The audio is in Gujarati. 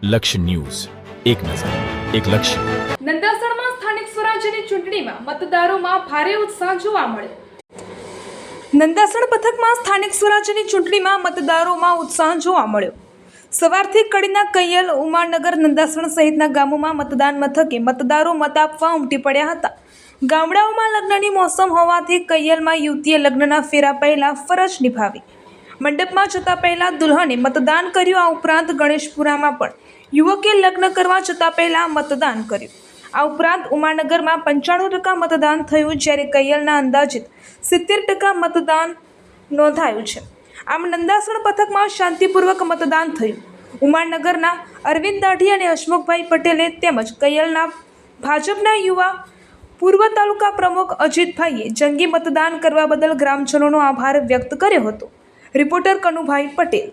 લક્ષ્ય ન્યૂઝ, એક નજર, એક લક્ષ્ય. નંદાસણમાં સ્થાનિક સ્વરાજ્યની ચૂંટણીમાં મતદારોમાં ભારે ઉત્સાહ જોવા મળ્યો. નંદાસણ પથકમાં સ્થાનિક સ્વરાજ્યની ચૂંટણીમાં મતદારોમાં ઉત્સાહ જોવા મળ્યો. સવારથી કડીના કૈયલ, ઉમાનગર, નંદાસણ સહિતના ગામોમાં મતદાન મથકે મતદારો મત આપવા ઉમટી પડ્યા હતા. ગામડાઓમાં લગ્નની મોસમ હોવાથી કૈયલમાં યુવતીએ લગ્નના ફેરા પહેલા ફરજ નિભાવી. મંડપમાં જતા પહેલા દુલ્હને મતદાન કર્યું. આ ઉપરાંત ગણેશપુરામાં પણ યુવકે લગ્ન કરવા જતા પહેલા મતદાન કર્યું. આ ઉપરાંત ઉમાનગરમાં 95% મતદાન થયું, જ્યારે કૈયલના અંદાજિત 70% મતદાન નોંધાયું છે. આમ નંદાસણ પથકમાં શાંતિપૂર્વક મતદાન થયું. ઉમાનગરના અરવિંદ દાઢી અને હસમુખભાઈ પટેલે તેમજ કૈયલના ભાજપના યુવા પૂર્વ તાલુકા પ્રમુખ અજીતભાઈએ જંગી મતદાન કરવા બદલ ગ્રામજનોનો આભાર વ્યક્ત કર્યો હતો. રિપોર્ટર કનુભાઈ પટેલ.